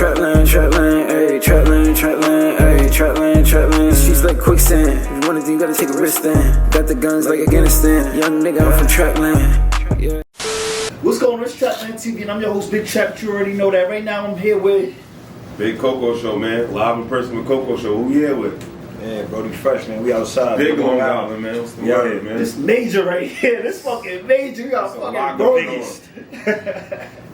Trapland, ayy, Trapland, ayy, Trapland. She's like quicksand. If you want it, then you gotta take a risk then. Got the guns like Afghanistan. Young nigga, I'm from Trapland. Yeah. What's going on? It's Trapland TV, and I'm your host, Big Trap. You already know that. Right now, I'm here with Big Coco Show, man. Live in person with Coco Show. Who you here with? Man, Brodie Fresh, man. We outside. Big Long Island, man. What's the word, man? this major right here. This fucking major. We got fucking Brodie's.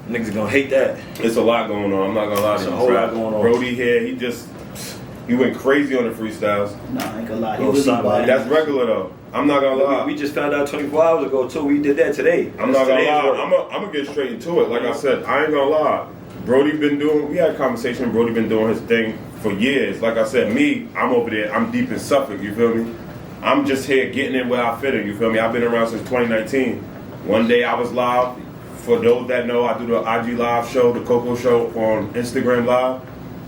Niggas gonna hate that. It's a lot going on. I'm not gonna lie to you. There's a whole lot going on. Brodie here, he went crazy on the freestyles. Nah, I ain't gonna lie. That's regular though. I'm not gonna lie. We just found out 24 hours ago too. We did that today. I'm not gonna lie. I'm gonna get straight into it. Like I said, I ain't gonna lie. We had a conversation. Brodie been doing his thing for years. Like I said, I'm over there. I'm deep in Suffolk. You feel me? I'm just here getting in where I fit in. You feel me? I've been around since 2019. One day I was live. For those that know, I do the IG Live show, the Coco Show on Instagram Live.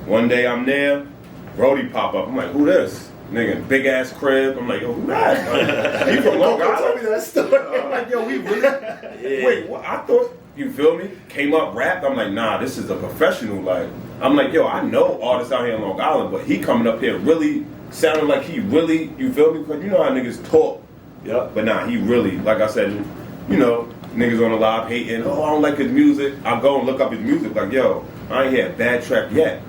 One day I'm there, Brodie pop up. I'm like, who this? Nigga, big ass crib. I'm like, yo, who that? You from Long Island? Tell me that story. I'm like, yo, we really? Yeah. Wait, what? I thought, you feel me? Came up, rapped. I'm like, nah, this is a professional. Like, I'm like, yo, I know artists out here in Long Island, but he coming up here really sounding like he really, you feel me? Because you know how niggas talk. Yeah. But nah, he really, like I said, you know, niggas on the live hating, oh, I don't like his music. I go and look up his music, like, yo, I ain't had a bad track yet.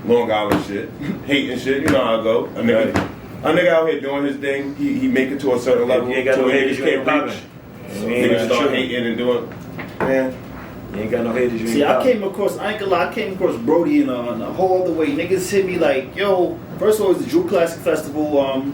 Long Island shit, hating shit, you know how I go. A nigga out here doing his thing, he make it to a certain level. You ain't got no haters, you ain't popping. Niggas start hating and doing, man. You ain't got no haters, you ain't See, I popping. came across Brodie in a whole other way. Niggas hit me like, yo, first of all, it was the Drew Classic Festival.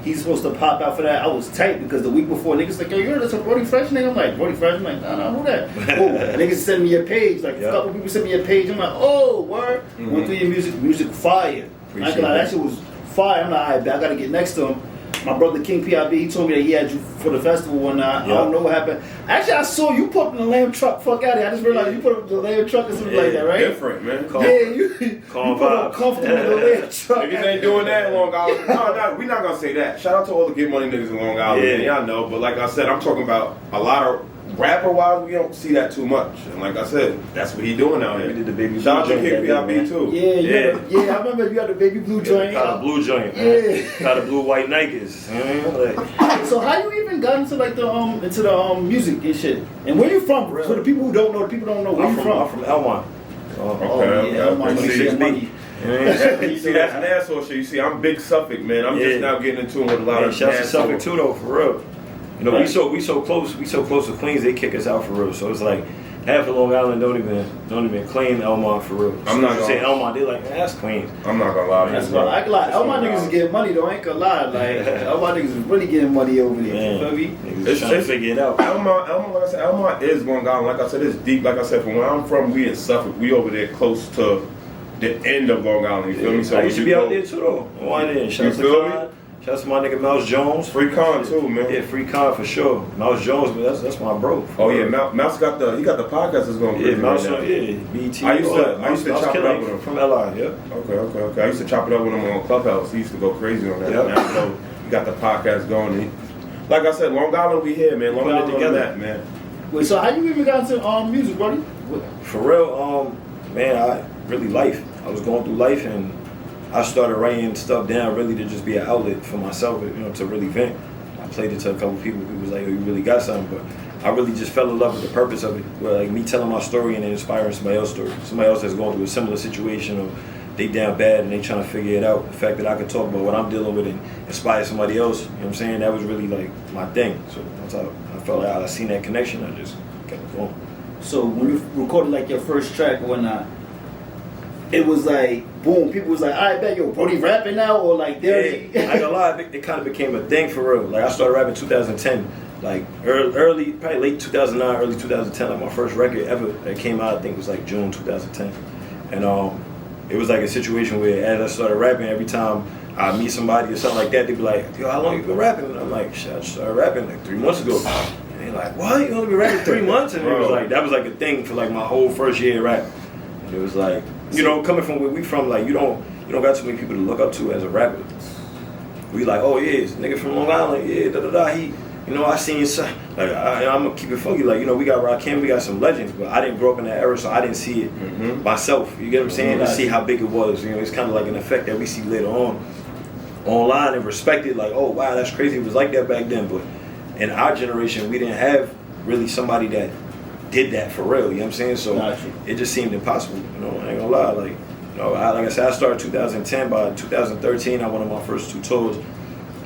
He's supposed to pop out for that. I was tight because the week before, niggas like, yo, you heard this Brodie Fresh nigga? I'm like, Brodie Fresh? I'm like, nah, who that? Oh, niggas send me a page. Like, a couple people sent me a page. I'm like, oh, word. Went through your music fire. I ain't gonna lie, that shit was fire. I'm like, all right, I gotta get next to him. My brother King PIB, he told me that he had you for the festival one night. I don't know what happened. Actually, I saw you put up in the lamb truck. Fuck out of here. I just realized you put up in the lamb truck or something like that, right? Different, man. You put up comfortable in the lamb truck. Niggas ain't doing that in Long Island. No, we not gonna say that. Shout out to all the Get Money niggas in Long Island. Yeah, y'all know. But like I said, I'm talking about a lot of rapper-wise, we don't see that too much. And like I said, that's what he doing out here. We did the baby blue Shout out to joint. KPIB too. Yeah, I remember you had the baby blue joint. Got the blue joint, man. Yeah. Got the blue white Nikes. So how you even got into like the music and shit? And where you from? So the people who don't know, where you from? I'm from Elmont. Okay. Elmont, You see, that's Nassau shit. You see, I'm big Suffolk, man. I'm just now getting into it with a lot of Shouts to Nassau. Suffolk too, though, for real. You know, we so close to Queens, they kick us out for real. So it's like half of Long Island don't even claim Elmont for real. I'm not gonna say Elmont, they like, man, that's Queens. I'm not gonna lie to you. That's right. I ain't gonna lie. Elmont niggas is getting money though. I ain't gonna lie. Like Elmont niggas is really getting money over there. Man, you feel me? Niggas trying to figure it out. Elmont, like I said, Elmont is Long Island. Like I said, it's deep. Like I said, from where I'm from, we in Suffolk. We over there close to the end of Long Island. You feel me? So I used to be out there too though. Shout out to my nigga Mouse Jones. Free Con too, man. Yeah, Free Con for sure. Mouse Jones, but that's my bro. Oh yeah, Mouse got the podcast that's going crazy. Yeah, Mouse, right now. yeah, BT. I used to chop it up with him from LI. Yeah. Okay. I used to chop it up with him on Clubhouse. He used to go crazy on that. Yep. Now I know he got the podcast going. Like I said, Long Island, we here, man. Long Island together, that, man. Wait, so how you even got into music, Brodie? For real, man, I was going through life and I started writing stuff down really to just be an outlet for myself, you know, to really vent. I played it to a couple people who was like, oh, you really got something, but I really just fell in love with the purpose of it. Where like me telling my story and then inspiring somebody else's story. Somebody else that's going through a similar situation or they down bad and they trying to figure it out. The fact that I could talk about what I'm dealing with and inspire somebody else, you know what I'm saying? That was really like my thing. So once I felt like I seen that connection, I just kept going. So when you recorded like your first track or whatnot, it was like boom, people was like, I bet yo, Brodie rapping now or like there. Yeah, I ain't gonna lie, it kind of became a thing for real. Like I started rapping 2010, like early, probably late 2009, early 2010. Like my first record ever that came out, I think was like June 2010, and it was like a situation where as I started rapping, every time I meet somebody or something like that, they'd be like, yo, how long you been rapping? And I'm like, shit, I started rapping like 3 months ago. And they're like, what? You only been rapping 3 months? And it was like that was like a thing for like my whole first year of rap. And it was like, you know, coming from where we from, like you don't got too many people to look up to as a rapper. We like, oh yeah, it's a nigga from Long Island, yeah, he you know, I seen some, like, I'm gonna keep it funky, like, you know, we got Rakim, we got some legends, but I didn't grow up in that era, so I didn't see it myself. You get what I'm saying? To see how big it was. You know, it's kind of like an effect that we see later on online and respect it. Like, oh wow, that's crazy. It was like that back then. But in our generation, we didn't have really somebody that did that for real. You know what I'm saying? So it just seemed impossible. You know, I ain't gonna lie. Like, you know, like I said, I started 2010. By 2013, I went on my first 2 tours.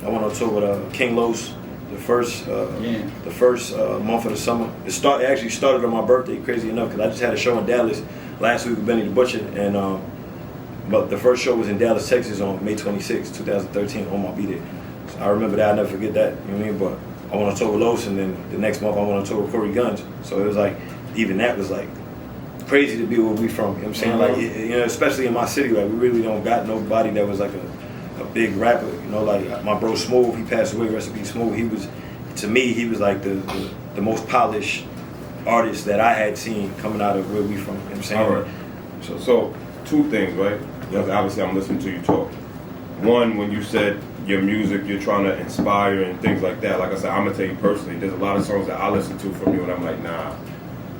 I went on tour with King Los. The first month of the summer. It actually started on my birthday, crazy enough, because I just had a show in Dallas last week with Benny the Butcher, and but the first show was in Dallas, Texas on May 26, 2013, on my B-Day. So I remember that, I'll never forget that, you know what I mean? But I went on tour with Los, and then the next month I went on tour with Corey Guns. So it was like, even that was like crazy to be where we from, you know what I'm saying? Like, you know, especially in my city, like, we really don't got nobody that was like a big rapper, you know, like my bro Smooth, he passed away, rest in peace Smooth. He was, to me, he was like the most polished artist that I had seen coming out of where we from, you know what I'm saying? All right. So 2 things, right? Because obviously I'm listening to you talk. One, when you said your music, you're trying to inspire and things like that. Like I said, I'm gonna tell you personally, there's a lot of songs that I listen to from you and I'm like, nah.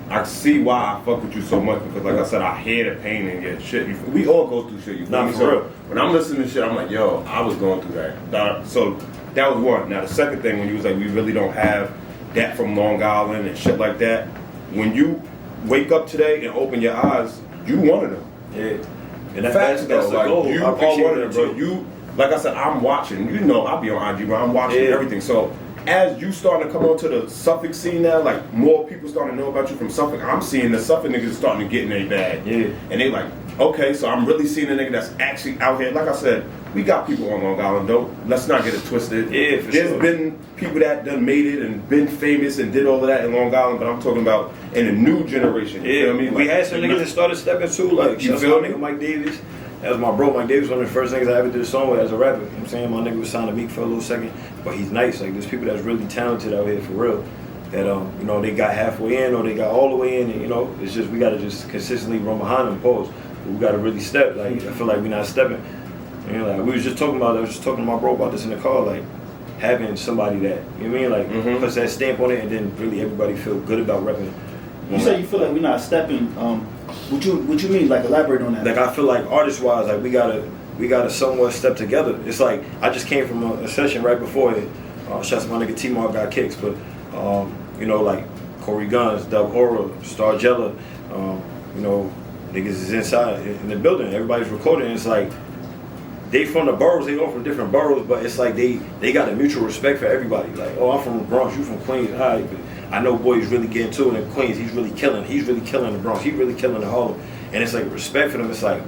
I see why I fuck with you so much, because like I said, I hear the pain in your shit. We all go through shit, you feel me? So when I'm listening to shit, I'm like, yo, I was going through that. So that was one. Now the second thing, when you was like, we really don't have that from Long Island and shit like that. When you wake up today and open your eyes, you one of them. Yeah. And that's the goal. You are one of them, bro. You, like I said, I'm watching. You know, I'll be on IG, bro. I'm watching everything. So as you starting to come onto the Suffolk scene now, like more people starting to know about you from Suffolk, I'm seeing the Suffolk niggas starting to get in their bag. Yeah. And they like, okay, so I'm really seeing a nigga that's actually out here. Like I said, we got people on Long Island, let's not get it twisted. Yeah, for There's been people that done made it and been famous and did all of that in Long Island, but I'm talking about in a new generation. You feel me? We had some niggas that started stepping too, like, you feel me? Nigga Mike Davis. That was my bro, Mike Davis, one of the first niggas I ever did a song with as a rapper. You know what I'm saying? My nigga was signed to Meek for a little second, but he's nice. Like, there's people that's really talented out here for real. That, you know, they got halfway in or they got all the way in, and, you know, it's just, we gotta just consistently run behind them, pause. But we gotta really step. Like, I feel like we're not stepping. You know, like, I was just talking to my bro about this in the car, like, having somebody that, you know what I mean? Like, puts that stamp on it, and then really everybody feel good about repping. You say you feel like we're not stepping. What you mean? Like, elaborate on that. Like, I feel like artist-wise, like, we gotta somewhat step together. It's like, I just came from a session right before it. Shouts to my nigga T-Mark got kicks, but you know, like Corey Guns, Doug Aura, Stargella, you know, niggas is inside in the building. Everybody's recording. It's like, they from the boroughs, they all from different boroughs, but it's like they got a mutual respect for everybody. Like, oh, I'm from the Bronx, you from Queens, all right, but I know boy's really getting to it in Queens, he's really killing the Bronx, he's really killing the Harlem. And it's like respect for them. It's like,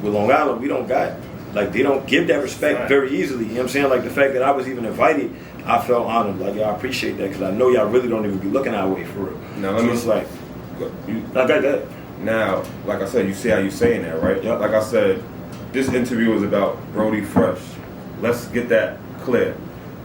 with Long Island, we don't got, like, they don't give that respect very easily. You know what I'm saying? Like, the fact that I was even invited, I felt honored. Like, I appreciate that, because I know y'all really don't even be looking our way for real. Now, so it's like, I got that. Now, like I said, you see how you saying that, right? Yep. Like I said, this interview is about Brodie Fresh. Let's get that clear.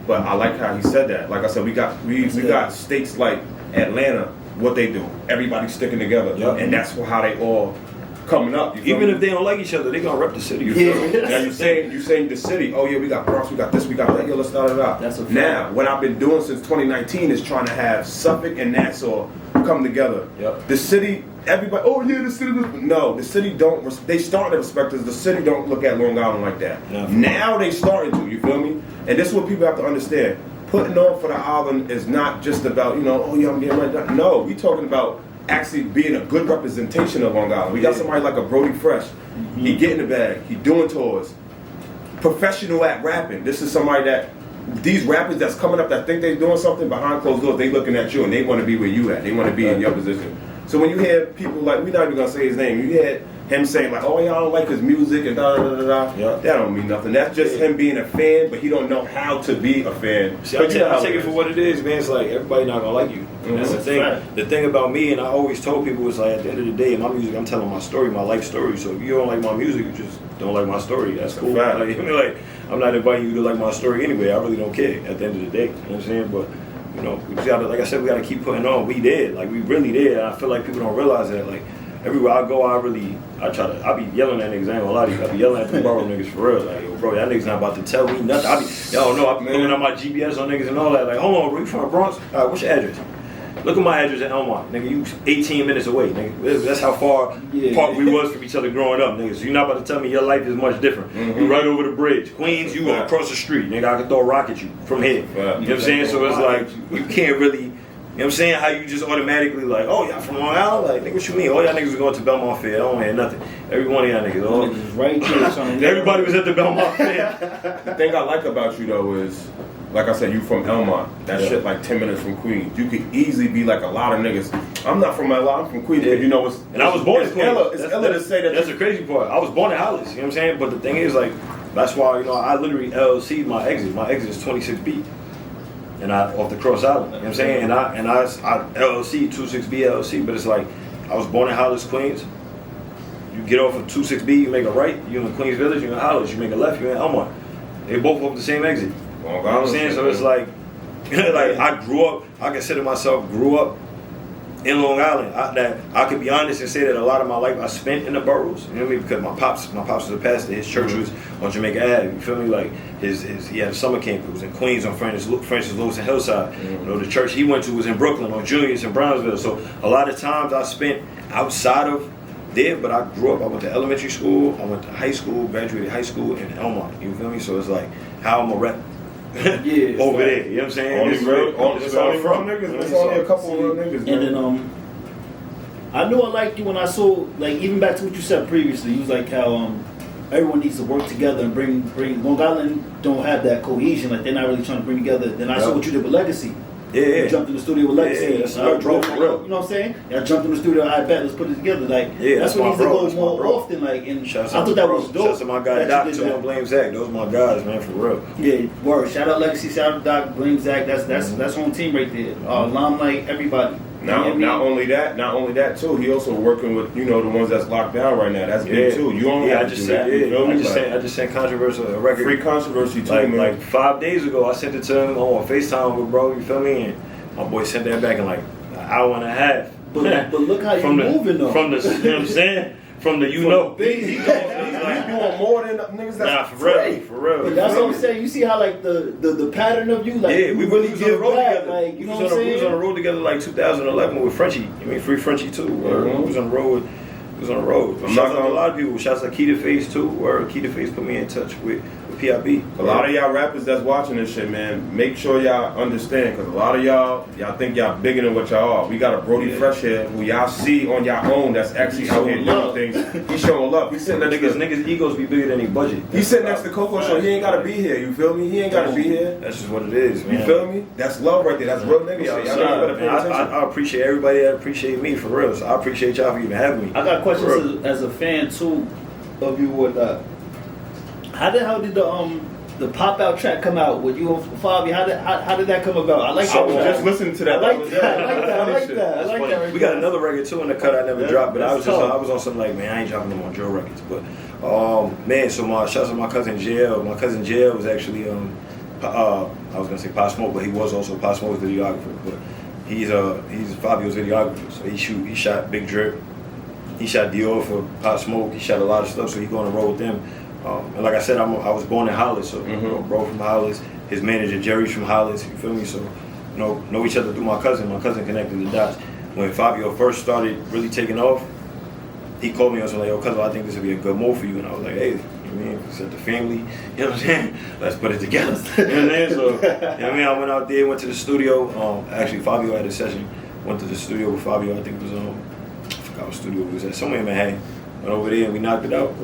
But I like how he said that. Like I said, we got states like Atlanta, what they do. Everybody's sticking together. Yep. And that's how they all coming up. Even if they don't like each other, they gonna rep the city. You feel me? Now you saying the city, oh yeah, we got Bronx, we got this, we got that, yo, let's start it out. That's a fact. Now, what I've been doing since 2019 is trying to have Suffolk and Nassau come together. Yep. The city, everybody, oh yeah, the city, no, the city don't, they starting to respect us, the city don't look at Long Island like that. Yeah. Now they starting to, you feel me? And this is what people have to understand. Putting on for the island is not just about, you know, oh yeah, I'm getting right down. No, we talking about actually being a good representation of Long Island. We got somebody like a Brodie Fresh. He get in the bag, he doing tours. Professional at rapping. This is somebody that, these rappers that's coming up that think they're doing something behind closed doors, they looking at you and they want to be where you at. They want to be in your position. So when you hear people like, we're not even gonna say his name, you hear him saying like, oh y'all don't like his music and da da da da. That don't mean nothing. That's just him being a fan, but he don't know how to be a fan. See, I take it for what it is, man. It's like, everybody not gonna like you. That's the thing. Right. The thing about me, and I always told people, is like, at the end of the day, in my music, I'm telling my story, my life story. So if you don't like my music, you just don't like my story. That's cool. Like, I mean, like, I'm not inviting you to like my story anyway. I really don't care at the end of the day. You know what I'm saying? But you know, we just gotta, like I said, we gotta keep putting on. We did, like, we really did. And I feel like people don't realize that. Like, everywhere I go, I be yelling at niggas. I ain't gonna lie to you. I be yelling at the borough niggas for real. Like, yo, bro, y'all niggas not about to tell me nothing. Y'all know, I be pulling out my GPS on niggas and all that. Like, hold on, bro, you from the Bronx? All right, what's your address? Look at my address at Elmont, nigga. You 18 minutes away, nigga. That's how far apart we was from each other growing up, nigga. So you're not about to tell me your life is much different. You right over the bridge. Queens, you across the street, nigga. I can throw a rock at you from here. You know what I'm saying? So it's like, you can't really, you know what I'm saying? How you just automatically like, oh, y'all from Long Island? Like, nigga, what you mean? All y'all niggas are going to Belmont Fair. I don't hear nothing. Every one of y'all niggas. Right there. Everybody was at the Belmont Fair. The thing I like about you though is, like I said, you from Elmont. That shit like 10 minutes from Queens. You could easily be like a lot of niggas. I'm not from LA, I'm from Queens, but you know it's... And I was born in Queens. It's illa to say that... That's the crazy part. I was born in Hollis, you know what I'm saying? But the thing is, like, that's why, you know, I literally LLC'd my exit. My exit is 26B. And I, off the Cross Island, you know what I'm saying? And I LLC, 26B LLC, but it's like, I was born in Hollis, Queens. You get off of 26B, you make a right, you in the Queens Village, you in Hollis. You make a left, you in Elmont. They both off the same exit. You know what I'm saying? So it's like, like I grew up, I consider myself grew up in Long Island. I can be honest and say that a lot of my life I spent in the boroughs. You know what I mean? Because my pops was a pastor. His church was on Jamaica Ave. You feel me? Like he had a summer camp. It was in Queens on Francis Lewis and Hillside. You know, the church he went to was in Brooklyn on Julius and Brownsville. So a lot of times I spent outside of there, but I grew up. I went to elementary school. I went to high school. Graduated high school in Elmont. You feel me? So it's like how I'm a rep. Over there, you know what I'm saying? It's only real niggas. It's only a couple of real niggas. And then I knew I liked you when I saw, like, even back to what you said previously. You was like how everyone needs to work together and bring Long Island don't have that cohesion. Like they're not really trying to bring together. Then I saw what you did with Legacy. You jumped in the studio with Legacy. Yeah, that's what I drove for real. You know what I'm saying? I jumped in the studio. I bet let's put it together. Like that's what needs to go more often. Like, and I thought that was dope. Shout out to my guy Doc too and Blame Zach. Those are my guys, man, for real. Yeah, word. Shout out Legacy. Shout out Doc. Blame Zach. That's home team right there. Limelight. Everybody. Not only that too. He also working with the ones that's locked down right now. That's big too. You only have to do that. I just sent Controversial a record. Free Controversy too, man. Like 5 days ago, I sent it to him on FaceTime with bro. You feel me? And my boy sent that back in like an hour and a half. But look how you moving though. From the you know what I'm saying? From the he's doing more than niggas that's for real. But that's what I'm saying. You see how like the pattern of you, like we really was on the road together. Like, you know what I'm saying? We was on the road together like 2011 with Frenchie. I mean, Free Frenchie too. We was on the road. Shouts out to a lot of people. Shouts out Keita Face too. Where Keita Face put me in touch with PIB. A lot of y'all rappers that's watching this shit, man, make sure y'all understand, because a lot of y'all think y'all bigger than what y'all are. We got a Brodie Fresh here who y'all see on y'all own that's actually out here doing things. He's showing love. He's sitting next to niggas' egos be bigger than their budget. He's sitting next to Coco Show. He ain't got to be here. You feel me? He ain't got to be here. That's just what it is, man. You feel me? That's love right there. That's real niggas shit. Y'all gotta pay attention. I appreciate everybody that appreciate me, for real. So I appreciate y'all for even having me. I got questions as a fan too of you. With how the hell did the pop out track come out with you and Fabi? How did that come about? I like that. I was just listening to that. I like that. We got another record too in the cut I never dropped, but I was on something like, man, I ain't dropping them on Joe Records. But man, so shouts to my cousin JL. My cousin JL was actually I was gonna say Pop Smoke, but he was also Pop Smoke's videographer. But he's Fabio's videographer. So he shot Big Drip. He shot Dior for Pop Smoke. He shot a lot of stuff, so he going to roll with them. And like I said, I was born in Hollis, so bro from Hollis. His manager Jerry's from Hollis. You feel me? So know each other through my cousin. My cousin connected the dots. When Fabio first started really taking off, he called me and was like, "Yo, cousin, I think this would be a good move for you." And I was like, "Hey, you mean he said the family? You know what I'm saying? Let's put it together." You know what I'm saying? So you know what I mean? I went out there, went to the studio. Actually, Fabio had a session. Went to the studio with Fabio. I think it was I forgot what studio it was at. Somewhere in Manhattan. Went over there and we knocked it out.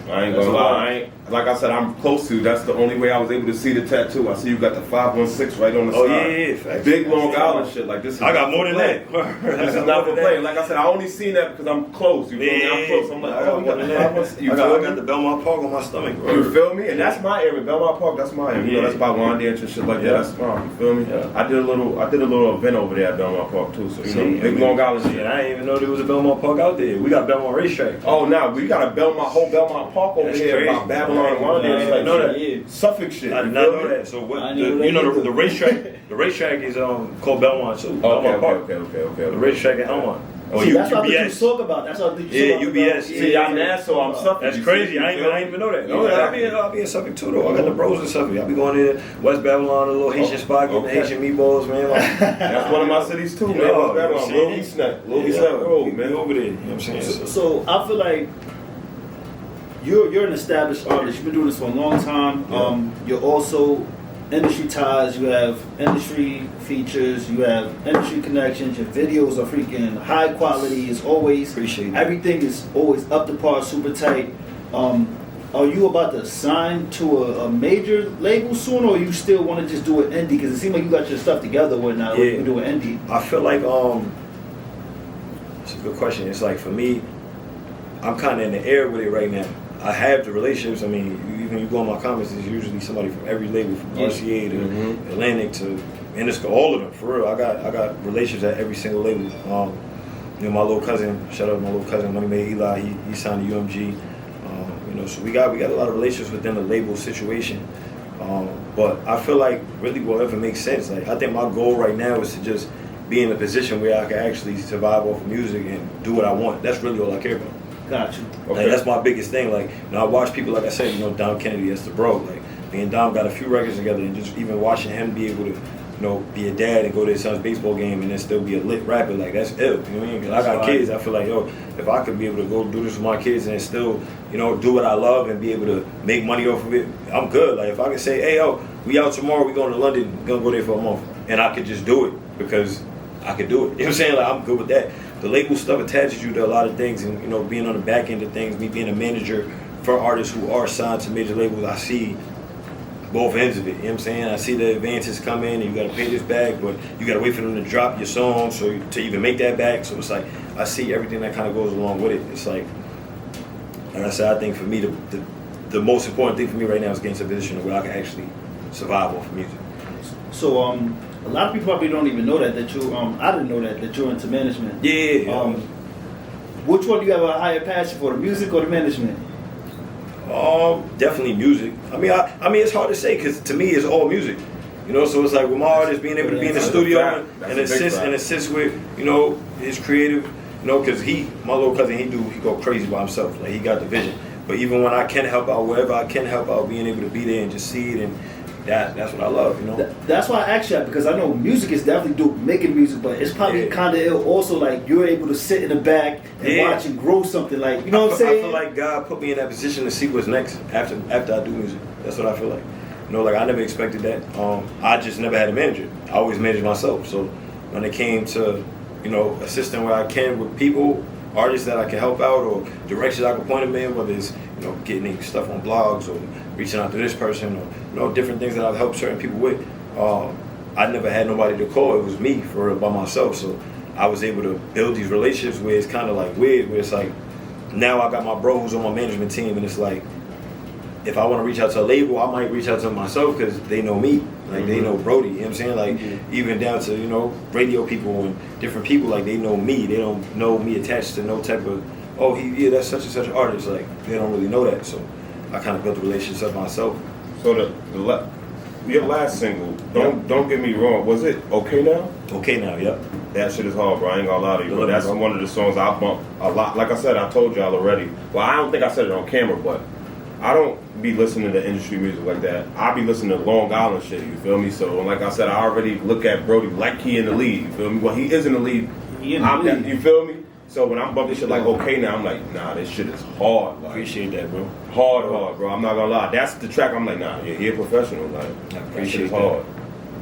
I ain't gonna lie. Like I said, I'm close to. That's the only way I was able to see the tattoo. I see you got the 516 right on the side. Oh yeah. Facts. Big Long Island shit. Like this. I got more than that. This is not for playing. Like I said, I only seen that because I'm close. You feel me? I'm close. I'm like, oh, you got the 516. I got the Belmont Park on my stomach. Bro. You feel me? And that's my area. Belmont Park. That's my area. You know, that's by Lawn Dance and shit like that. That's fine. You feel me? Yeah. I did a little event over there at Belmont Park too. So Big Long Island shit. I didn't even know there was a Belmont Park out there. We got Belmont Racetrack. Oh, now we got a whole Belmont Park over here by Babylon and Lawn Dance. I know that. Suffolk shit. I did not know that. So what? The racetrack. The racetrack is called Belmont too. Okay. The racetrack at Elmont. Oh, See, that's what I think UBS. you talk about. That's what I think you Yeah, talk about. UBS. See, I'm Nassau, I'm Suffolk. That's you crazy. see, I you didn't even know that. No, Yeah. I'll be in Suffolk too, though. I got the bros in Suffolk. I'll be going in West Babylon, a little Haitian spot, getting okay. Haitian meatballs, man. Like, That's one of my cities too, man. Yo, What's that you on? know what I'm Little saying? East Snack. Little yeah, East Snack Road, we man. over there. You know what I'm saying? So I feel like you're an established artist. You've been doing this for a long time. Yeah. You're also industry ties. You have industry features. You have industry connections. Your videos are freaking high quality. It's always Appreciate that. everything is always up to par, super tight. Are you about to sign to a major label soon, or you still want to just do it indie? Because it seems like you got your stuff together with now. Yeah. You can do it indie. I feel like it's a good question. It's like for me, I'm kind of in the air with it right now. I have the relationships. I mean, even you go on my comments, there's usually somebody from every label, from RCA to Atlantic to Interscope, all of them. For real, I got relationships at every single label. You know, my little cousin, shout out to my little cousin, Money Made Eli. He signed to UMG. You know, so we got a lot of relationships within the label situation. But I feel like really whatever makes sense. Like I think my goal right now is to just be in a position where I can actually survive off of music and do what I want. That's really all I care about. Got you. Like, that's my biggest thing. Like, you know, I watch people, like I said, you know, Dom Kennedy, that's the bro. Like, me and Dom got a few records together, and just even watching him be able to, you know, be a dad and go to his son's baseball game and then still be a lit rapper, like, that's ill. You know what I mean? 'Cause I got kids, I feel like, yo, if I could be able to go do this with my kids and still, you know, do what I love and be able to make money off of it, I'm good. Like, if I could say, hey, yo, we out tomorrow, we going to London, gonna go there for a month, and I could just do it because I could do it. You know what I'm saying? Like, I'm good with that. The label stuff attaches you to a lot of things, and you know, being on the back end of things, me being a manager for artists who are signed to major labels, I see both ends of it. You know what I'm saying? I see the advances come in, and you got to pay this back, but you got to wait for them to drop your song to even make that back. So it's like I see everything that kind of goes along with it. It's like I said, I think for me, the most important thing for me right now is getting to a position where I can actually survive off of music. So a lot of people probably don't even know that you I didn't know that you're into management. Yeah. Which one do you have a higher passion for, the music or the management? Definitely music. I mean, it's hard to say because to me, it's all music. You know, so it's like with my artist being able to be in the studio and assist with, you know, his creative, you know, because my little cousin, he go crazy by himself. Like he got the vision. But even when I can help out, wherever I can help out, being able to be there and just see it, and that's what I love, you know. That's why I asked you that, because I know music is definitely dope, making music, but it's probably kind of ill also, like you're able to sit in the back and watch and grow something, like, you know what I'm saying? I feel like God put me in that position to see what's next after I do music. That's what I feel like. You know, like I never expected that. I just never had a manager. I always managed myself. So when it came to, you know, assisting where I can with people, artists that I can help out, or directions I can point them in, whether it's, you know, getting stuff on blogs or reaching out to this person, or, you know, different things that I've helped certain people with. I never had nobody to call. It was me for real by myself. So I was able to build these relationships where it's kind of like weird, where it's like now I got my bro who's on my management team, and it's like if I want to reach out to a label, I might reach out to them myself because they know me. Like they know Brodie, you know what I'm saying? Like even down to, you know, radio people and different people, like they know me. They don't know me attached to no type of, that's such and such an artist. Like they don't really know that. So I kind of built the relationship myself. So your last single, don't get me wrong, was it Okay Now? Okay Now, yep. That shit is hard, bro. I ain't gonna lie to you, bro. That's one of the songs I bump a lot. Like I said, I told y'all already. Well, I don't think I said it on camera, but I don't be listening to industry music like that. I be listening to Long Island shit, you feel me? So, like I said, I already look at Brodie like he in the league, you feel me? Well, he is in the league. You feel me? So when I'm bumping shit like Okay Now, I'm like, nah, this shit is hard. Like, Appreciate that, bro. Hard, bro. I'm not gonna lie. That's the track. I'm like, nah, he a professional. Like, I that shit appreciate is that. hard.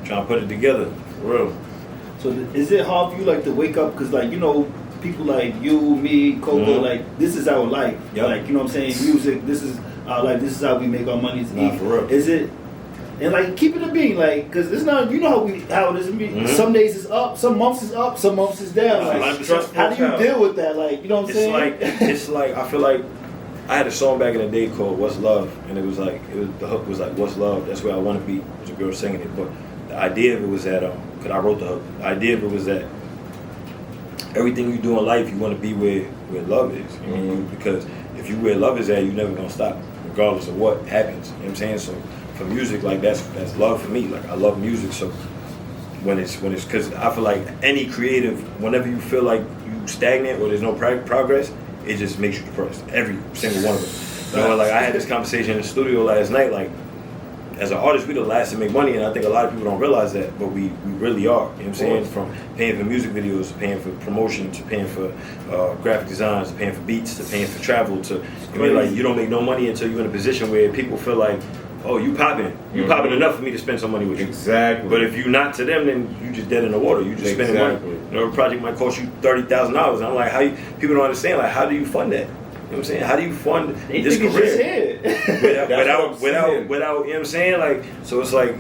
Trying to put it together, for real. So is it hard for you, like, to wake up, because, like, you know, people like you, me, Coco, like, this is our life. Yep. Like, you know what I'm saying? Music, this is our life. This is how we make our money to eat. For real. Is it, and, like, keep it a being, like, because it's not, you know how it is. Some days it's up, some months it's up, some months it's down. Like, how do you deal with that? Like, you know what I'm saying? It's like, I feel like I had a song back in the day called What's Love, and it was the hook was like, what's love? That's where I want to be. There's a girl singing it, but the idea of it was that, because I wrote the hook, the idea of it was that everything you do in life, you want to be where love is. You know? Because if you where love is at, you're never going to stop, regardless of what happens. You know what I'm saying? So for music, like that's love for me. Like I love music, so when it's because I feel like any creative, whenever you feel like you stagnant or there's no progress, it just makes you depressed. Every single one of them. You know, like I had this conversation in the studio last night. Like, as an artist, we the last to make money, and I think a lot of people don't realize that, but we really are. You know what I'm saying? From paying for music videos, to paying for promotion, to paying for graphic designs, to paying for beats, to paying for travel, to like you don't make no money until you're in a position where people feel like, oh, you popping. You popping enough for me to spend some money with you. Exactly. But if you're not to them, then you just dead in the water. You just spending money. You know, a project might cost you $30,000. I'm like, people don't understand, like, how do you fund that? You know what I'm saying? How do you fund this career? without, you know what I'm saying? Like, so it's like,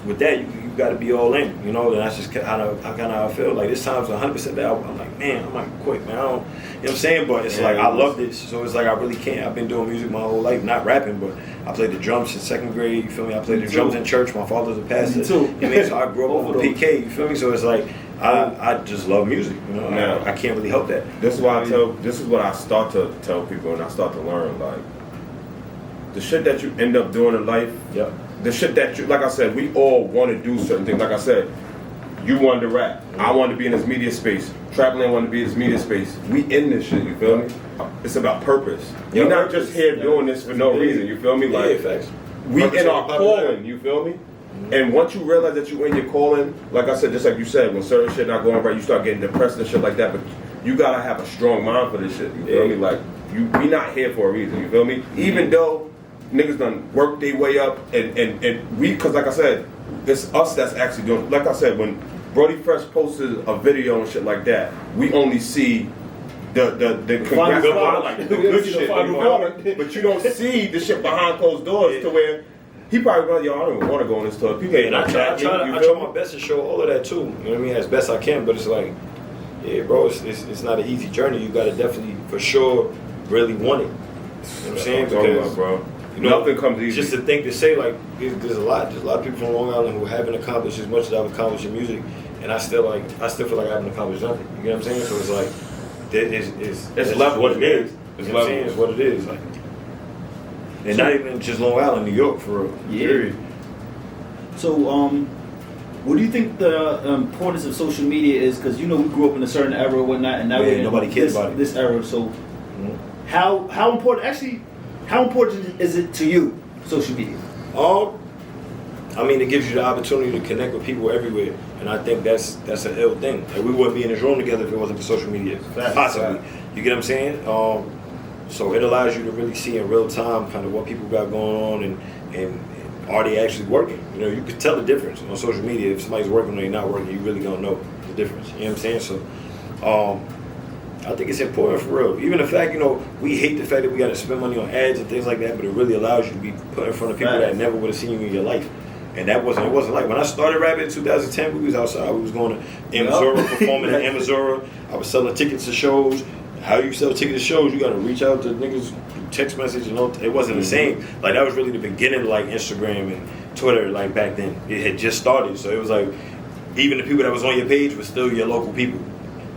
with that, you got to be all in, you know, and that's just kind of how I feel. Like, this time's 100% that I'm like, man, I might quit, man. I don't, you know what I'm saying? But it's like, I love this. So it's like, I really can't. I've been doing music my whole life, not rapping, but I played the drums in 2nd grade, you feel me? I played the drums in church. My father's a pastor. You know what I mean? So I grew up on PK, you feel me? So it's like, I just love music, you know. Now, I can't really help that. This is why this is what I start to tell people, and I start to learn, like, the shit that you end up doing in life. Yep. The shit that you, like I said, we all want to do certain things. Like I said, you wanted to rap. I wanted to be in this media space. Trapland wanted to be in this media space. We in this shit, you feel me? It's about purpose. We're not just here doing this for no reason, you feel me? Like, facts. We in our calling, you feel me? And once you realize that you in your calling, like I said, just like you said, when certain shit not going right, you start getting depressed and shit like that. But you gotta have a strong mind for this shit. You feel me? Like, we not here for a reason. You feel me? Even though niggas done work their way up, and we, cause like I said, it's us that's actually doing. Like I said, when Brodie Fresh posted a video and shit like that, we only see the congrats, like the good shit, but you don't see the shit behind closed doors to where. He probably like, yo, I don't even want to go on this tour. People ain't I try my best to show all of that too. You know what I mean? As best I can, but it's like, yeah, bro, it's not an easy journey. You gotta definitely, for sure, really want it. You know what I'm saying? Because, bro, you know, nothing comes easy. Just to think to say, like, there's a lot of people from Long Island who haven't accomplished as much as I've accomplished in music, and I still feel like I haven't accomplished nothing. You know what I'm saying? So it's like, it's level what it is. It's you know what I'm saying? It's what it is. Like, and not even just Long Island, New York, for real. Yeah. So, what do you think the importance of social media is? Because, you know, we grew up in a certain era or whatnot, and now we're in nobody cares about it. This era. So, how important is it to you, social media? I mean, it gives you the opportunity to connect with people everywhere, and I think that's an ill thing. Like, we wouldn't be in this room together if it wasn't for social media. Possibly. You get what I'm saying? So it allows you to really see in real time kind of what people got going on and are they actually working? You know, you can tell the difference on social media. If somebody's working or they're not working, you really don't know the difference. You know what I'm saying? So I think it's important for real. Even the fact, you know, we hate the fact that we got to spend money on ads and things like that, but it really allows you to be put in front of people that never would have seen you in your life. And it wasn't like when I started rapping in 2010, we was outside, we was going to Missouri, performing in Missouri. I was selling tickets to shows. How you sell tickets to shows, you gotta reach out to niggas, text message, you know, it wasn't the same. Like, that was really the beginning of, like, Instagram and Twitter, like, back then. It had just started, so it was like, even the people that was on your page were still your local people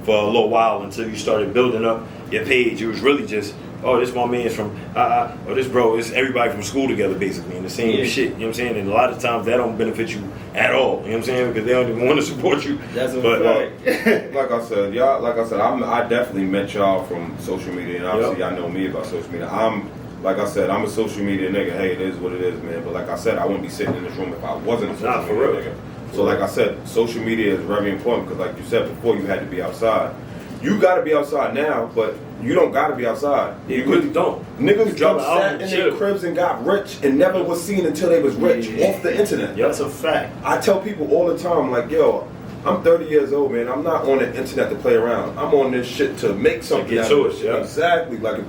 for a little while until you started building up your page. It was really just, oh, this my man's from, or this bro, it's everybody from school together, basically, and the same shit, you know what I'm saying? And a lot of times that don't benefit you at all, you know what I'm saying? Because they don't even want to support you. That's a fact. Like I said, I definitely met y'all from social media, and obviously y'all know me about social media. I'm a social media nigga. Hey, it is what it is, man. But like I said, I wouldn't be sitting in this room if I wasn't a social media nigga. So like I said, social media is very important because, like you said before, you had to be outside. You got to be outside now, but you don't got to be outside. You really don't. Niggas sat in their cribs and got rich and never was seen until they was rich off the internet. That's a fact. I tell people all the time, like, yo, I'm 30 years old, man. I'm not on the internet to play around. I'm on this shit to make something out of it. Exactly. Like,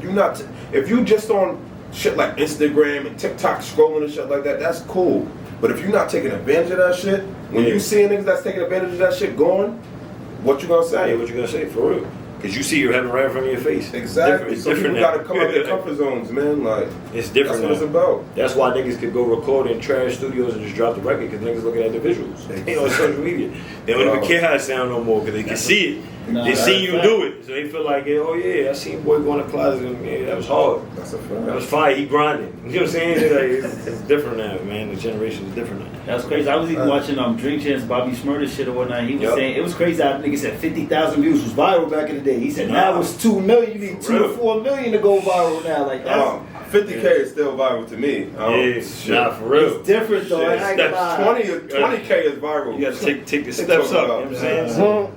if you just on shit like Instagram and TikTok scrolling and shit like that, that's cool. But if you're not taking advantage of that shit, when you see niggas that's taking advantage of that shit going, what you gonna say? Yeah, what you gonna say, for real? Because you see you're having right in front of your face. Exactly. So people gotta come out of their comfort zones, man. Like, it's different. That's what it's about. That's why niggas could go record in trash studios and just drop the record because niggas looking at the visuals. They ain't on social media. They don't even care how it sound no more because they can see it. Nah, they that's seen a you fact. do it, so they feel like, yeah, oh yeah, I seen boy go in the closet, and yeah, that was hard. That's a fact. That was fine. He grinding. You know what I'm saying? Like, it's different now, man. The generation is different now. That's crazy. I was even watching Drink Champs, Bobby Shmurda shit or whatnot. He was Yep. saying it was crazy how nigga said 50,000 views was viral back in the day. He said now it's 2 million. You need For 2 to real. 4 million to go viral now. Like that's 50K is still viral to me. Nah, for real. it's different though. I ain't gonna lie. 20K is viral. You gotta take the steps up. You know what I'm saying? So,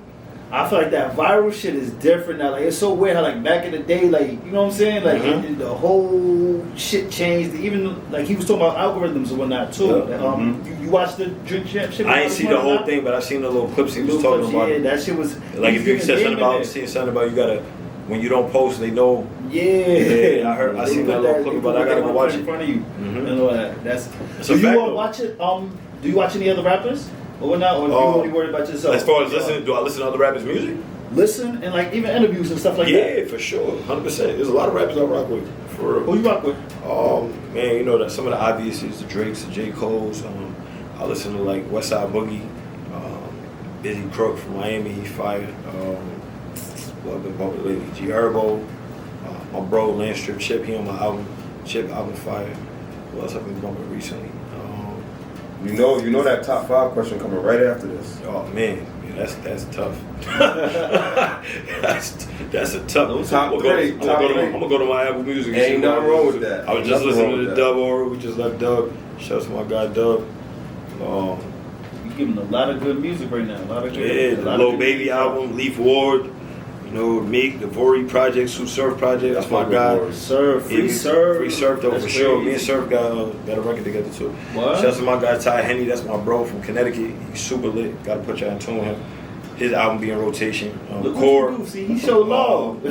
I feel like that viral shit is different now. Like it's so weird how like back in the day, like you know what I'm saying, like the whole shit changed. Even like he was talking about algorithms and whatnot too. Yeah. You watched the Drink Champ shit? I ain't see the whole thing, but I seen the little clips he was talking about. Yeah, that shit was Like if you he's said getting something game in about you gotta, when you don't post, they know. Yeah, I seen that little clip about it. I gotta go watch it. in front of you. And all that. That's. It's Do a you fact, though. watch it? Do you watch any other rappers or whatnot, or you only worried about yourself? As far as listening, do I listen to other rappers' music? Listen and like even interviews and stuff like that. Yeah, for sure, 100%. There's a lot of rappers I rock with, for real. Who you rock with? Man, you know that some of the obvious is the Drakes, the J. Cole's. I listen to like Westside Boogie, Busy Crook from Miami, he's fire. What I've been bumping lately, G Herbo, my bro Lance Strip Chip, he on my album, Chip album fire. Who else I've been bumping recently? You know that top 5 question coming right after this. Oh man, yeah, that's tough. that's a tough. Top three. I'm gonna go to my Apple Music. And Ain't nothing wrong with that. I was just Nothing wrong listening to with Dub Aura. We just left Dub. Shout out to my guy Dub. You giving a lot of good music right now. A lot of good. Yeah, the Lil Baby album, Leaf Ward. You know, Meek, the Vori Project, Sue Surf Project. That's my guy. Surf, Free Surf. Free Surf though, That's for sure. crazy. Me and Surf got a record together too. What? Shout out to my guy Ty Henny. That's my bro from Connecticut. He's super lit. Got to put y'all in tune with him. His album be in rotation. Look Core. what you do. See, he showed love.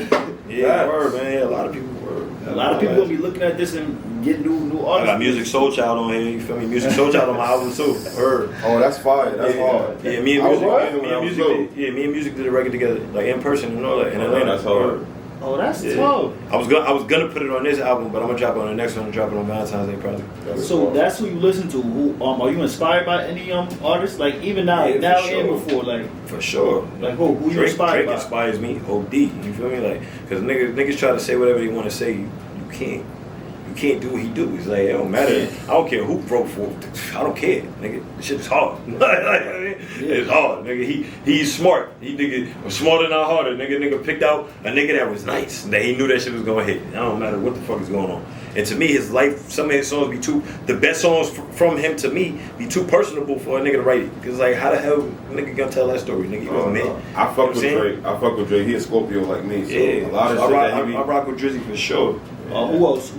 Yeah, word, man. A lot of people word. A lot of people gonna be looking at this and get new I artists. got Music Soul Child on here. You feel me? Music Soul Child on my album too. Word. Oh, that's fire. That's Yeah, hard. yeah, me and I Music, was me and Music, me and Music did a record together, like in person and all that in Oh, Atlanta. that's hard. Oh, that's Yeah. tough. I was gonna put it on this album, but I'm gonna drop it on the next one. Drop it on Valentine's Day probably. So that's who you listen to. Who are you inspired by any artists? Like even now, Yeah, for now sure. and before, like For sure. Like who you Drake, inspired Drake by? inspires me OD. You feel me? Like, cause niggas try to say whatever they want to say. You can't do what he do. He's like, it don't matter. I don't care who broke for. I don't care, nigga. This shit is hard. It's hard, nigga. He's smart. He nigga was smarter, not harder. Nigga picked out a nigga that was nice. That he knew that shit was gonna hit. It don't matter what the fuck is going on. And to me, his life, some of his songs be the best songs from him to me be too personable for a nigga to write it. Cause like, how the hell nigga gonna tell that story? Nigga, he wasn't it. I fuck with Drake. I fuck with Drake. He a Scorpio like me. So Yeah, a lot of so shit I rock with Drizzy for sure. Who else?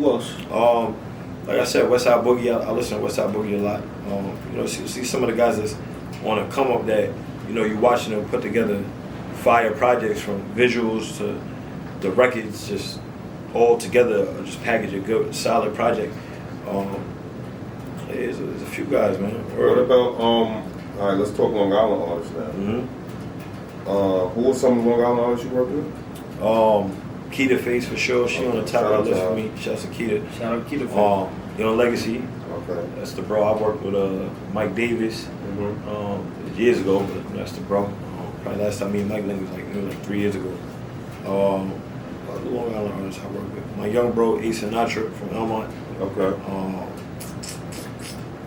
Like I said, Westside Boogie. I listen to Westside Boogie a lot. You know, see some of the guys that's want to come up that, you know, you watching them put together fire projects from visuals to the records, just all together, just package a good, solid project. There's a few guys, man. What about all right, let's talk Long Island artists now. Who are some of the Long Island artists you work with? Keita Face for sure. She on the top of the list for me. Shout out to Keita. Shout out Keita. Young Legacy. Okay. That's the bro. I worked with Mike Davis years ago, but that's the bro. Probably last time me and Mike linked was like 3 years ago. The Long Island artists I work with. My young bro Ace Sinatra from Elmont. Okay.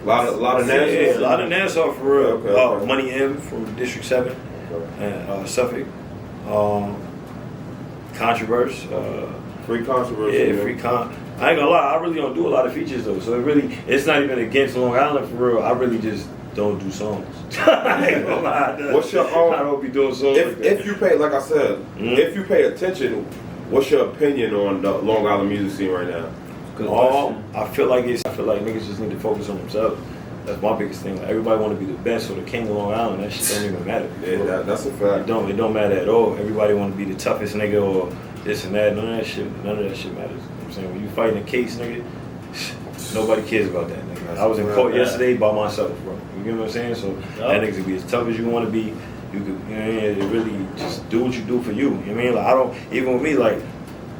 A lot of Nassau. Yeah, a lot of Nassau for real. Okay. Money M from District 7 and Suffolk. Controverse. Free Controversy. Yeah, Free Con. I ain't gonna lie, I really don't do a lot of features though. So it's not even against Long Island for real. I really just don't do songs. I ain't gonna lie. What's your I don't be doing songs. if you pay, like I said, if you pay attention, what's your opinion on the Long Island music scene right now? I feel like niggas just need to focus on themselves. That's my biggest thing. Like, everybody want to be the best or the king of Long Island. That shit don't even matter. Yeah, that's a fact. It don't matter at all. Everybody want to be the toughest nigga or this and that. None of that shit matters. You know what I'm saying? When you fighting a case, nigga, nobody cares about that, nigga. I was in court yesterday by myself, bro. You know what I'm saying? So that nigga can be as tough as you want to be. You could, you know, really just do what you do for you. You know what I mean? Like, I don't, even with me, like,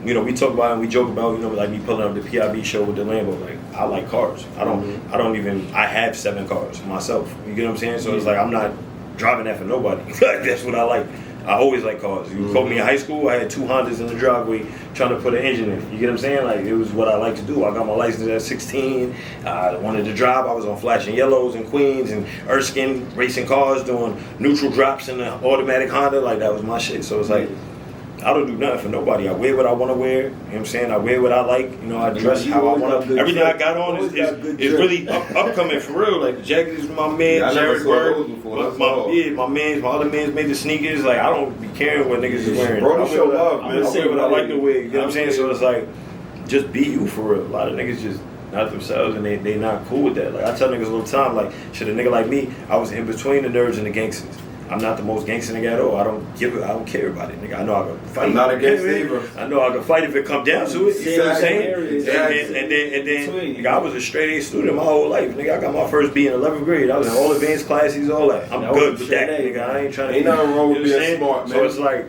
you know, we talk about it and we joke about, you know, like me pulling up the PIB show with the Lambo. Like, I like cars. I have 7 cars myself. You get what I'm saying? So it's like, I'm not driving that for nobody. That's what I like. I always like cars. You called me in high school, I had 2 Hondas in the driveway trying to put an engine in. You get what I'm saying? Like, it was what I like to do. I got my license at 16. I wanted to drive. I was on flashing yellows in Queens and Erskine, racing cars, doing neutral drops in the automatic Honda. Like, that was my shit. So it's like, I don't do nothing for nobody. I wear what I want to wear. You know what I'm saying? I wear what I like. You know, I dress how I want to. Everything I got on is really upcoming for real. Like, the jacket is my man, Jared Bird. My other man's made the sneakers. Like, I don't be caring what niggas is wearing. Bro, show love, man. I wear what I like to wear. You know what I'm saying? So it's like, just be you for real. A lot of niggas just not themselves, and they not cool with that. Like, I tell niggas all the time, like, shit, a nigga like me, I was in between the nerds and the gangsters. I'm not the most gangster nigga at all. I don't care about it, nigga. I know I can fight. I'm not a gangster either. I know I can fight if it come down to it. You know what I'm saying? Exactly. And then nigga, I was a straight A student my whole life. Nigga, I got my first B in 11th grade. I was in all advanced classes, all that. I'm good with that, nigga. I ain't trying to. Ain't nothing wrong with being smart, man. So it's like,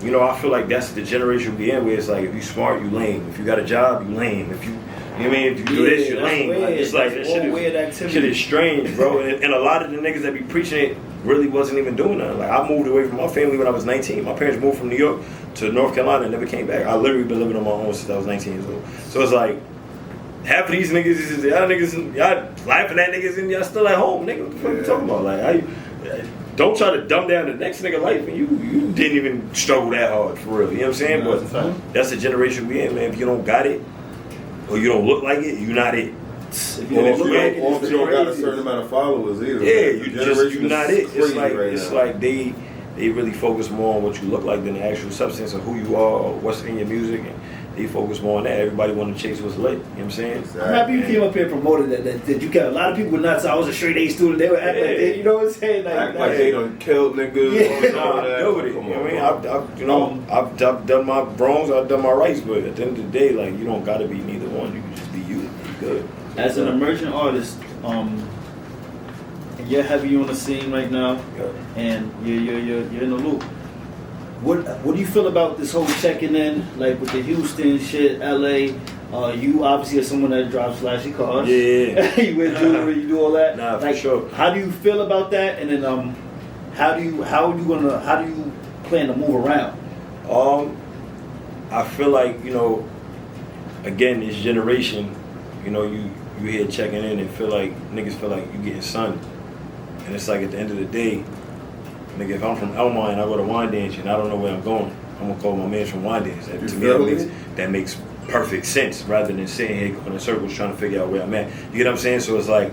you know, I feel like that's the generation we in, where it's like, if you smart, you lame. If you got a job, you lame. If you, you know what I mean? If you do this, you're lame. Like, it's like, that shit is strange, bro. And a lot of the niggas that be preaching it really wasn't even doing that. Like, I moved away from my family when I was 19. My parents moved from New York to North Carolina and never came back. I literally been living on my own since I was 19 years old. So it's like, half of these niggas, y'all laughing at niggas and y'all still at home. Nigga, what the fuck you talking about? Like, don't try to dumb down the next nigga life, and you didn't even struggle that hard for real. You know what I'm saying? No, but that's the generation we in, man. If you don't got it, or you don't look like it, you're not it. If you don't got a certain amount of followers either. Yeah, you're not it. It's like they really focus more on what you look like than the actual substance of who you are or what's in your music, and they focus more on that. Everybody want to chase what's lit. You know what I'm saying? Exactly. I'm happy you came up here and promoted that you got a lot of people nuts. I was a straight A student. They would act like they, you know what I'm saying? Act like they done killed niggas. Nobody. You know, I've done my wrongs. I've done my rights. But at the end of the day, like, you don't gotta be neither one. You can just be you. You good. As an emerging artist, and you're heavy on the scene right now, and you're in the loop. What do you feel about this whole checking in, like with the Houston shit, LA? You obviously are someone that drives flashy cars. Yeah. You wear jewelry, you do all that. Nah, like, for sure. How do you feel about that? And then how do you plan to move around? I feel like, you know, again, this generation, you know, you here checking in and niggas feel like you getting sunned. And it's like, at the end of the day, nigga, if I'm from Elmont and I go to Wine Dance and I don't know where I'm going, I'm gonna call my man from Wine Dance. And to me, that makes perfect sense, rather than sitting here going in circles trying to figure out where I'm at. You get what I'm saying? So it's like,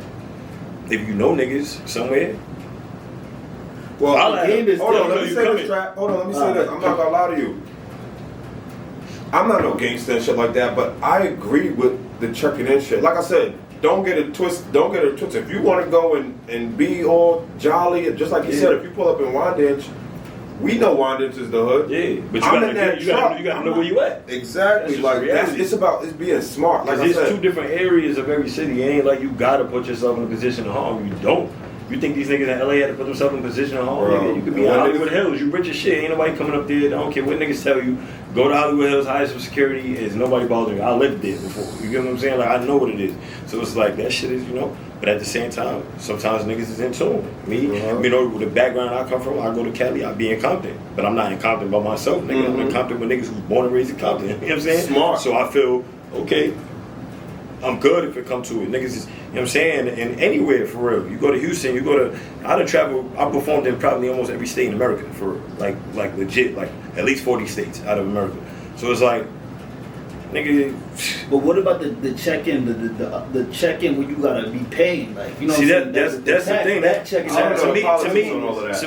if you know niggas somewhere, well, hold on, let me say this. I'm not gonna lie to you. I'm not no gangster and shit like that, but I agree with the checking in shit. Like I said, don't get it twisted. If you want to go and be all jolly, just like you said, if you pull up in Wandage, we know Wandage is the hood. Yeah, but you gotta know where you at. Exactly. Like, it's being smart. Like I said, there's 2 different areas of every city. It ain't like you gotta put yourself in a position of harm. You don't. You think these niggas in LA had to put themselves in a position of harm? Nigga, you could be in Hollywood Hills. You rich as shit. Ain't nobody coming up there. I don't care what niggas tell you. Go to Hollywood Hills, hire some security. Is nobody bothering you. I lived there before. You get what I'm saying? Like, I know what it is. So it's like, that shit is, you know. But at the same time, sometimes niggas is in tune. Me, you know, with the background I come from, I go to Cali, I be in Compton. But I'm not in Compton by myself, nigga. I'm in Compton with niggas who's born and raised in Compton. You know what I'm saying? Smart. So I feel, okay, I'm good if it comes to it. Niggas is, you know what I'm saying? And anywhere, for real. You go to Houston, you go to, I done traveled, I performed in probably almost every state in America, for like legit, like at least 40 states out of America. So it's like, nigga. But what about the check-in, the check-in where you gotta be paying? Like, you know, see, that's the thing. That check-in. To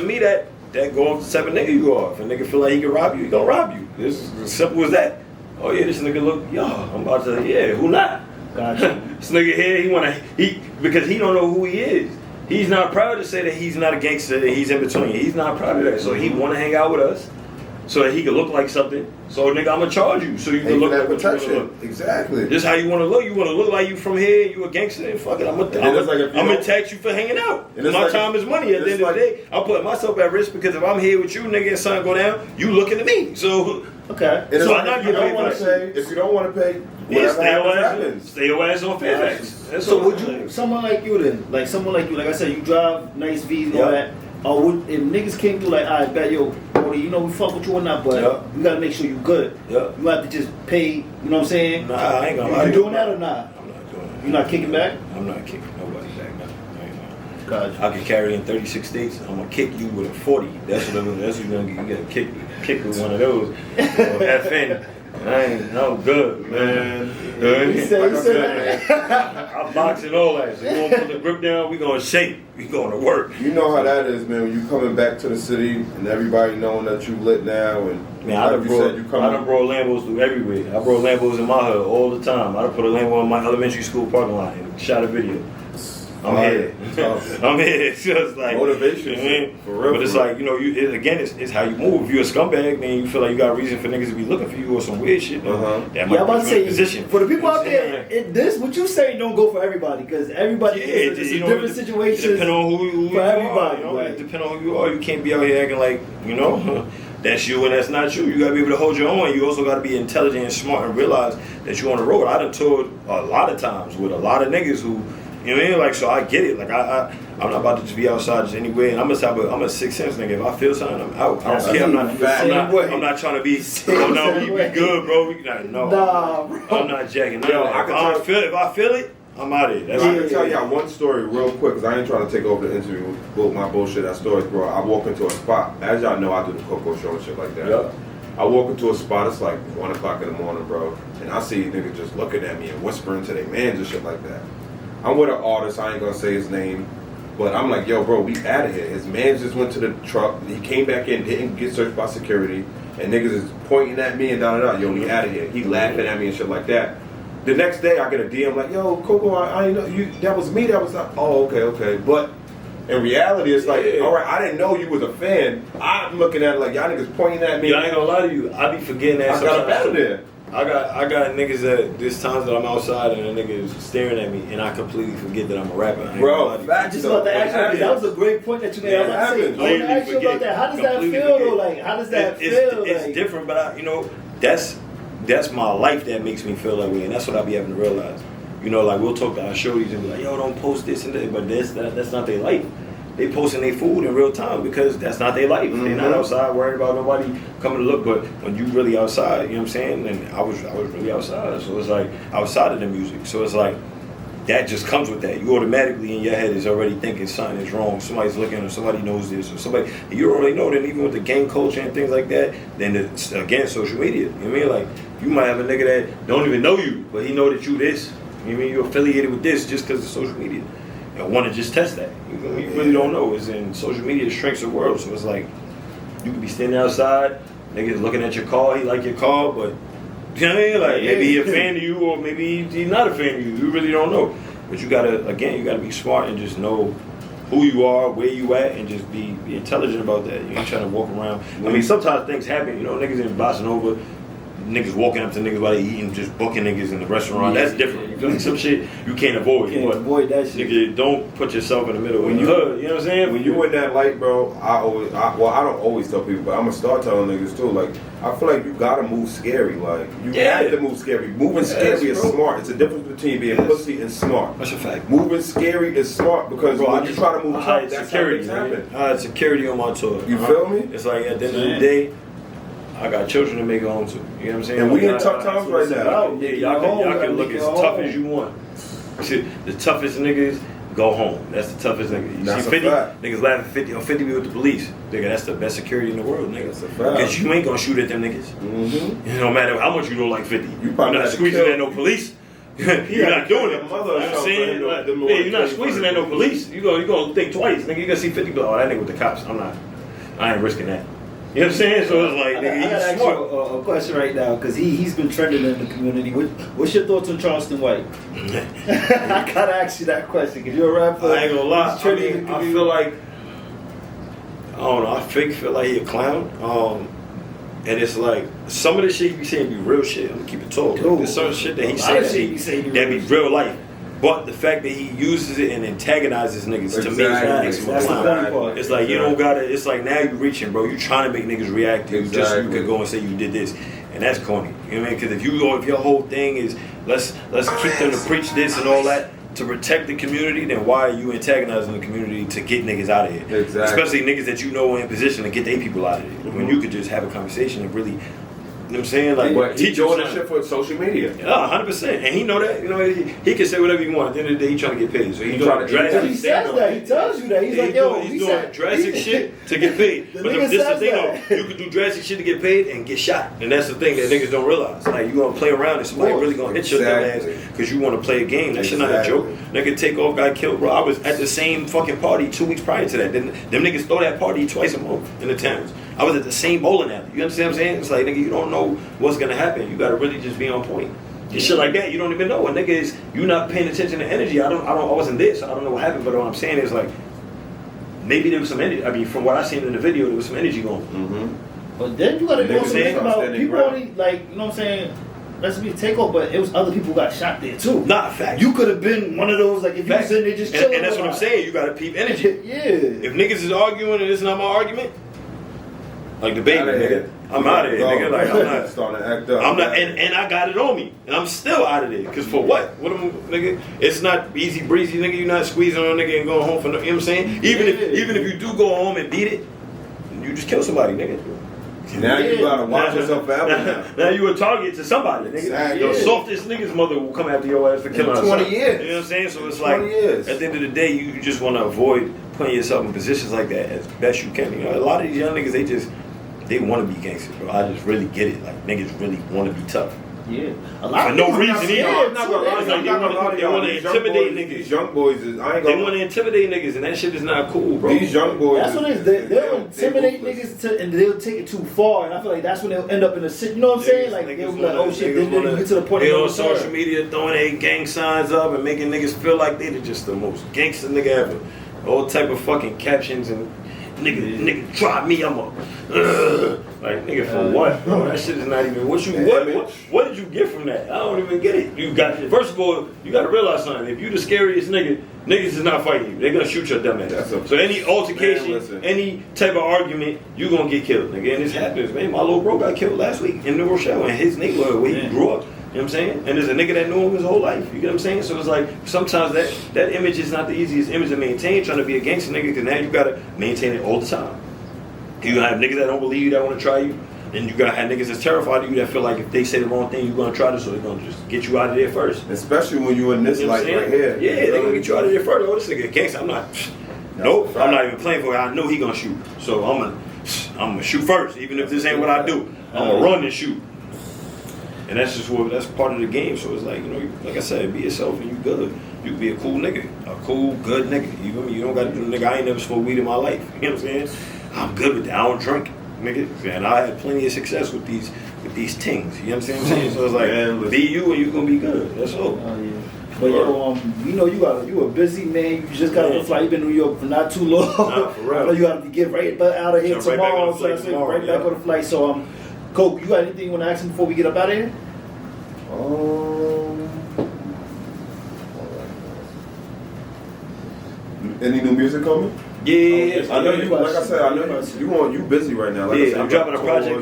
me, that go off the 7 nigga you go off. And nigga feel like he can rob you, he gonna rob you. This is as simple as that. Oh yeah, this nigga look, yo, I'm about to, who not? Gotcha. This nigga here, because he don't know who he is. He's not proud to say that he's not a gangster, that he's in between. He's not proud of that. So he wanna hang out with us so that he can look like something. So nigga, I'm gonna charge you so you can look like what you wanna look. Exactly. This how you wanna look. You wanna look like you from here, you a gangster, and fuck it. I'm gonna tax you for hanging out. My time is money. At the end of the day, I'm putting myself at risk, because if I'm here with you, nigga, and something go down, you looking at me. So okay. So I'm not getting paid for that. If you don't want to pay, stay your ass on Fairfax. So would you, someone like you then, like someone like you, like I said, you drive nice V's and all that. Or if niggas came through like, I bet yo, Brody, you know, we fuck with you or not, but Yeah. we gotta make sure you good. Yeah. You have to just pay, you know what I'm saying? Nah, I ain't gonna lie. You doing that or not? I'm not doing that. You not kicking back? I'm not kicking nobody back. No. I ain't gonna. Gotcha. I can carry in 36 states. I'm gonna kick you with a 40. That's what I'm. That's what you're gonna get. You gotta kick with one of those. FN. I ain't no good, man. He said I box and all that. So you want to put the grip down? We gonna shake. We going to work. You know how that is, man. When you coming back to the city and everybody knowing that you lit now, and Man, I like done you said, you coming. brought Lambos through everywhere. I brought Lambos in my hood all the time. I done put a Lambo in my elementary school parking lot and shot a video. I'm here. I'm here. It's just like Motivation, you know what I mean? for real. But it's like, you know, it's how you move. If you're a scumbag, then you feel like you got a reason for niggas to be looking for you or some weird shit. That Yeah, might I'm about put to you in say, a position. for the people out You there, know what I'm saying? this what you say don't go for everybody, because everybody it's a different situation. Depending on who for you everybody, are, you know, right. it depend on who you are. You can't be out here acting like, you know, that's you and that's not you. You gotta be able to hold your own. You also gotta be intelligent and smart and realize that you're on the road. I done toured a lot of times with a lot of niggas who, you know what I mean? Like, so I get it. Like, I'm not about to just be outside just anywhere. And I'm a sixth sense nigga. If I feel something, I'm out. I don't care. I'm not trying to be, oh no, we good, bro. We, like, no, Nah, bro. I'm not jacking. Yo, If I feel it, I'm out of here. I can tell y'all one story real quick, because I ain't trying to take over the interview with my bullshit ass stories, bro. I walk into a spot. As y'all know, I do the Coco show and shit like that. Yeah. I walk into a spot, it's like 1 o'clock in the morning, bro. And I see niggas just looking at me and whispering to their mans and shit like that. I'm with an artist, I ain't gonna say his name. But I'm like, yo, bro, we out of here. His man just went to the truck. He came back in, didn't get searched by security. And niggas is pointing at me and da-da-da. Yo, we out of here. He laughing at me and shit like that. The next day, I get a DM like, yo, Coco, I ain't know you. That was me. That was not. Oh, okay. But in reality, it's like, all right, I didn't know you was a fan. I'm looking at it like, y'all niggas pointing at me. Yeah, I ain't gonna lie to you. I be forgetting that I got up out of there. I got niggas that there's times that I'm outside and a nigga is staring at me and I completely forget that I'm a rapper. I ain't Bro, gonna lie to you. I just about to ask you, that was a great point that you made. I'm about to say, I want to ask you about that. How does that Completely feel forget. though? Like, how does that feel? It's Like, different, but you know, that's my life that makes me feel that way, and that's what I be having to realize. You know, like we'll talk to our shorties and be like, yo, don't post this and that, but that's not their life. They posting their food in real time because that's not their life. They're not outside worried about nobody coming to look. But when you really outside, you know what I'm saying? And I was really outside. So it's like outside of the music. So it's like that just comes with that. You automatically in your head is already thinking something is wrong. Somebody's looking or somebody knows this or somebody. You already know that even with the gang culture and things like that, then it's, again, social media. You know what I mean? Like you might have a nigga that don't even know you, but he know that you this. You know what I mean? You're affiliated with this just because of social media. And want to just test that. You really don't know. It's in social media shrinks the world. So it's like you could be standing outside, niggas looking at your car, he like your car, but you know what I mean? Like maybe he a fan of you or maybe he's not a fan of you. You really don't know. But you gotta be smart and just know who you are, where you at, and just be intelligent about that. You ain't trying to walk around. I mean, sometimes things happen. You know, niggas in bossing over. Niggas walking up to niggas while they eating, just booking niggas in the restaurant. That's different. You feel me? Some shit you can't avoid. you can't avoid that shit. Nigga, don't put yourself in the middle. When you hood, you know what I'm saying? When you in that light, bro, I don't always tell people, but I'm gonna start telling niggas too. Like, I feel like you gotta move scary. Like, you have to move scary. Moving scary is smart. It's a difference between being pussy and smart. That's a fact. Moving scary is smart because when you try to move tough, that's security, how things happen. I had security on my tour. You feel me? It's like at the end of the day, I got children to make it home to. You know what I'm saying? And we in Like, tough times right now. Yeah, y'all can look as tough as you want. See, the toughest niggas go home. That's the toughest nigga. You That's see a 50 fact. niggas laughing 50 on 50 be with the police. Nigga, that's the best security in the world, nigga. That's a fact. Because you ain't gonna shoot at them niggas. Mm-hmm. It don't matter how much you don't like 50. You probably You're not had to squeezing kill- at no police. You're not doing it. You know what I'm saying? Like, yeah, you're not squeezing at no police. You gonna think twice. Nigga, you gonna see 50 go, oh, that nigga with the cops. I ain't risking that. You know what I'm saying? So it's like, I nigga, gotta he's ask smart. you a question right now because he's been trending in the community. What's your thoughts on Charleston White? I gotta ask you that question because you're a rapper. I ain't gonna lie. He's trending in the I community. feel like, I don't know, I feel like he a clown. And it's like, some of the shit he be saying be real shit. I'm gonna keep it tall. Cool. There's certain shit that he A lot of said shit he say be that be real real life. But the fact that he uses it and antagonizes niggas, to me, is what makes him a That's the clown. funny part. It's like, you don't gotta, it's like now you reaching, bro. You trying to make niggas react to you just so you can go and say you did this. And that's corny. You know what I mean? Because if your whole thing is, let's keep them to preach this and all that, to protect the community, then why are you antagonizing the community to get niggas out of here? Exactly. Especially niggas that you know are in position to get their people out of here. When you could just have a conversation and really, you know what I'm saying? Like, But he teach doing them that shit for social media. Yeah, 100%. And he know that. You know, he can say whatever he wants. At the end of the day, he trying to get paid. So he trying doing to- drastic He says that. He tells you that. He's like, yo, he's he doing said, drastic shit to get paid. The But nigga this the says thing that. though, you can do drastic shit to get paid and get shot. And that's the thing that niggas don't realize. Like, you gonna play around and somebody really gonna hit your dumb ass Exactly. because you want to play a game. That shit not a joke. Nigga take off, got killed, bro. I was at the same fucking party 2 weeks prior to that. Them niggas throw that party twice a month in the towns. I was at the same bowling alley. You understand what I'm saying? It's like, nigga, you don't know what's gonna happen. You gotta really just be on point. And shit like that, you don't even know. And nigga is, you not paying attention to energy. I wasn't there, so I don't know what happened. But what I'm saying is like, maybe there was some energy. I mean, from what I seen in the video, there was some energy going. But then you gotta Niggas also think about standing people ground. only, like, you know what I'm saying? Let's be takeoff, but it was other people who got shot there too. Nah, fact. You could have been one of those, like, if you was in there just chilling. And that's what I'm saying. You gotta peep energy. Yeah. If niggas is arguing and it's not my argument, like the baby, Outta nigga, here. I'm out of here, nigga. Like I'm not. starting to act up. I'm not, and I got it on me, and I'm still out of there. Cause for what? What am nigga? It's not easy breezy, nigga. You're not squeezing on a nigga and going home for no. You know what I'm saying? Even if you do go home and beat it, you just kill somebody, nigga. Now you gotta watch yourself forever. Now you a target to somebody, nigga. Exactly. The softest nigga's mother will come after your ass for killing her 20 son. years. You know what I'm saying? So it's 20 like years. at the end of the day, you just want to avoid putting yourself in positions like that as best you can. You know, a lot of these young niggas, they want to be gangsters, bro. I just really get it. Like niggas really want to be tough. Yeah. A lot For of no people reason got either. scared, I'm not too. gonna lie, It's like I'm not gonna lie to they y'all. wanna These young intimidate boys- niggas. These young boys is, I ain't They gonna. want to intimidate niggas, and that shit is not cool, bro. These young boys. That's what it is. They'll intimidate niggas and they'll take it too far, and I feel like that's when they'll end up in a sit. You know what I'm saying? Like they'll be like, oh shit, then you get to the point they of on no social return. media throwing their gang signs up and making niggas feel like they're just the most gangster nigga ever. All type of fucking captions and nigga try me, I'm a like nigga for what, bro? That shit is not even what did you get from that? I don't even get it. You got first of all, you gotta realize something. If you the scariest nigga, niggas is not fighting you. They're gonna shoot your dumb ass. So any altercation, Man, listen. any type of argument, you gonna get killed, nigga. And this happens, man. My little bro got killed last week in New Rochelle in his neighborhood where he grew up. You know what I'm saying? And there's a nigga that knew him his whole life. You get what I'm saying? So it's like sometimes that image is not the easiest image to maintain. Trying to be a gangster nigga, because now you gotta maintain it all the time. You gonna have niggas that don't believe you that want to try you, and you gotta have niggas that's terrified of you that feel like if they say the wrong thing, you're gonna try this, so they're gonna just get you out of there first. Especially when you in this You know what life I'm right saying? here. Yeah, they're gonna get you out of there first. Oh, this nigga a gangster. I'm not. Nope, I'm not even playing for it. I know he gonna shoot, so I'm gonna shoot first, even if this ain't what I do. I'm gonna run and shoot. And that's just that's part of the game. So it's like, you know, like I said, be yourself and you good. You can be a cool nigga, a cool, good nigga. You feel me? You don't got to do nigga. I ain't never smoked weed in my life. You know what I'm saying? I'm good with that. I don't drink, nigga. And I had plenty of success with these things. You know what I'm saying? So it's like, Man, be you and you gonna be good. That's all. Oh, yeah. But yo, we know you a busy man. You just got on the flight. You been in New York for not too long. Nah, for real. I know you have to get right out of here Jump right back on tomorrow. the flight So tomorrow, right back yeah. on the flight. So Coke, you got anything you want to ask him before we get up out of here? Any new music coming? Yeah. I know you. Like I said, I know you busy right now. Like I said, I'm dropping a project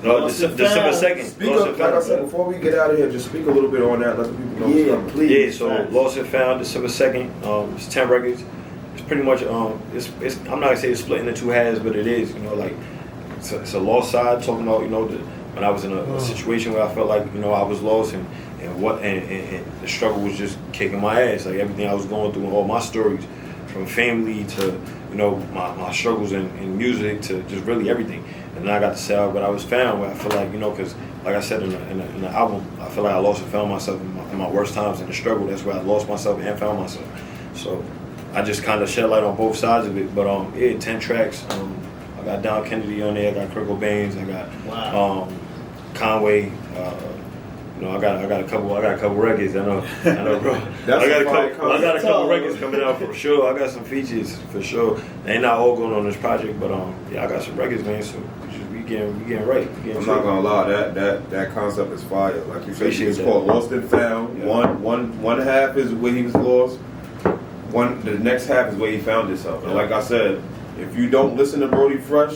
December 2nd. Speak up, like I said, before we get out of here, just speak a little bit on that. Let the people know. what's coming. please. Yeah, so Lost and Found, December 2nd. It's 10 records. It's pretty much it's I'm not gonna say it's split into two halves, but it is. You know, like it's a lost side talking about, you know, when I was in a situation where I felt like, you know, I was lost and the struggle was just kicking my ass. Like everything I was going through and all my stories, from family to, you know, my struggles in music to just really everything. And then I got to say what I was found, where I feel like, you know, because like I said in the album, I feel like I lost and found myself in my worst times in the struggle. That's where I lost myself and found myself. So I just kind of shed light on both sides of it. But yeah, 10 tracks. I got Don Kennedy on there. I got Crickle Baines. I got Conway. You know, I got a couple records. I know, bro. I got a couple records coming out for sure. I got some features for sure. They ain't not all going on this project, but yeah, I got some records, man. So we getting right. I'm not gonna lie, that concept is fire. Like you said, Appreciate it's that. called Lost and Found. Yeah. One half is where he was lost. The next half is where he found himself. And like I said, if you don't listen to Brodie Fresh,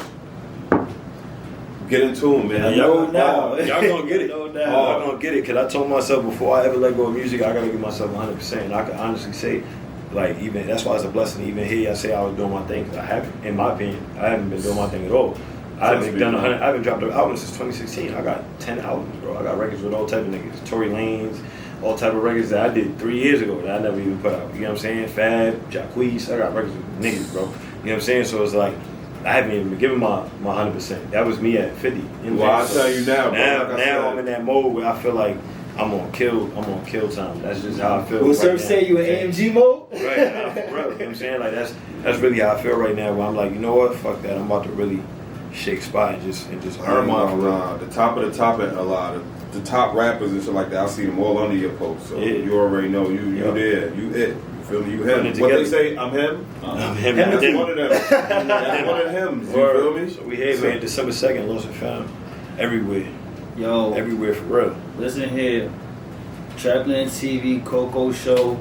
Get in tune, man. Y'all now. y'all gonna get it. No doubt. Y'all gonna get it. Cause I told myself before I ever let go of music, I gotta give myself 100%. And I can honestly say, like, even that's why it's a blessing. Even here, I say I was doing my thing. 'Cause I haven't, in my opinion, I haven't been doing my thing at all. I haven't done 100. I haven't dropped an album since 2016. I got 10 albums, bro. I got records with all type of niggas, Tory Lanez, all type of records that I did 3 years ago that I never even put out. You know what I'm saying? Fab, Jacquees. I got records with niggas, bro. You know what I'm saying? So it's like, I haven't even been giving my 100%. That was me at 50. Well, I'll tell you now, bro. Now I'm in that mode where I feel like I'm on kill time. That's just how I feel. Will right Surf now. say you in AMG mode? Right, nah, for real. You know what I'm saying? Like that's really how I feel right now. Where I'm like, you know what? Fuck that. I'm about to really shake spot and just earn my the top of the top at a lot of the top rappers and shit like that. I see them all under your post, so Yeah. you already know you there, you it. You feel me? You him. What together. they say? I'm him. I'm him. That's him. one of them. That's one of them. You feel me? So we here, man. December 2nd, Lost and Found. Everywhere. Yo, Everywhere for real. listen here. Trapland TV, Coco Show.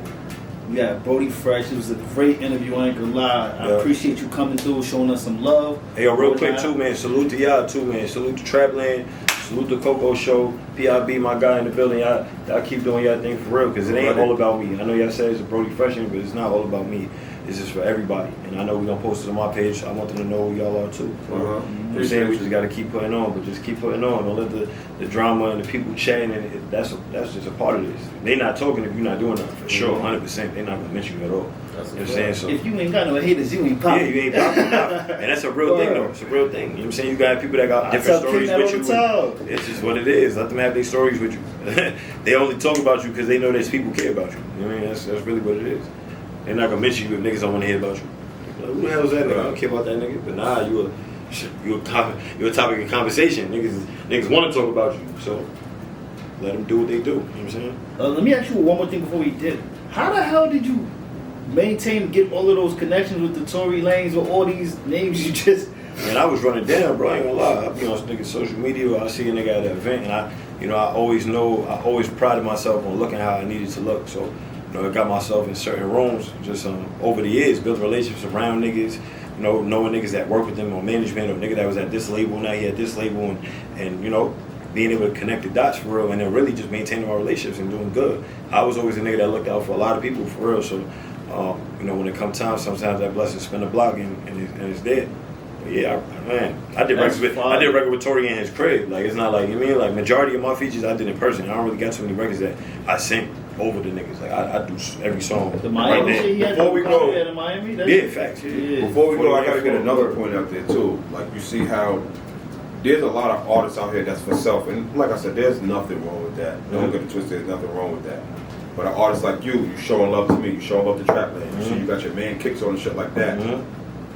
We got Brodie Fresh. It was a great interview, I ain't gonna lie. I Yeah. appreciate you coming through, showing us some love. Hey, yo, real Going quick out. too, man. Salute to y'all too, man. Salute to Trapland. Salute to Coco Show. PIB, my guy in the building. Y'all keep doing y'all thing for real, because it ain't all about me. I know y'all say it's a Brodie Fresh, but it's not all about me. It's just for everybody. And I know we're gonna post it on my page, so I want them to know who y'all are too. I'm saying we just gotta keep putting on, but just keep putting on. Don't let the drama and the people chatting, and that's just a part of this. They not talking if you're not doing nothing, for sure, 100%. They're not gonna mention you at all. You know what I'm saying? So If you ain't got no haters, you ain't yeah, popping. you ain't popping enough. And that's a real thing though. It's a real thing. You know what I'm saying? You got people that got I different tell stories King that with you. all the time. It's just what it is. Let them have their stories with you. They only talk about you because they know there's people care about you. You know what I mean? That's really what it is. They're not gonna mention you if niggas don't want to hear about you. Like, who the hell is that nigga? I don't care about that nigga. But nah, you a topic of conversation. Niggas want to talk about you. So let them do what they do. You know what I'm saying? Let me ask you one more thing before we did. How the hell did you maintain, get all of those connections with the Tory Lanez, with all these names you just... And I was running down, bro. I ain't gonna lie. I be on niggas' social media, or I see a nigga at an event, and I always prided myself on looking how I needed to look. So, I got myself in certain rooms just over the years, built relationships around niggas, knowing niggas that work with them on management, or nigga that was at this label, now he at this label, and being able to connect the dots for real, and then really just maintaining our relationships and doing good. I was always a nigga that looked out for a lot of people for real. So, when it comes time, sometimes that blessing spin the block and it's dead. But yeah, I did record with Tory in his crib. Like, it's not like, you mean, like, majority of my features I did in person. I don't really got too many records that I sing over the niggas. Like, I do every song The Miami right shit, there. Before we go- in Miami? Yeah, facts. Yeah. Before we go, I Before gotta get we another go. point out there too. Like, you see how there's a lot of artists out here that's for self, and like I said, there's nothing wrong with that. Don't get it twisted. There's nothing wrong with that. But an artist like you showing love to me, you showing love to Trapland. You see, you got your man kicks on and shit like that.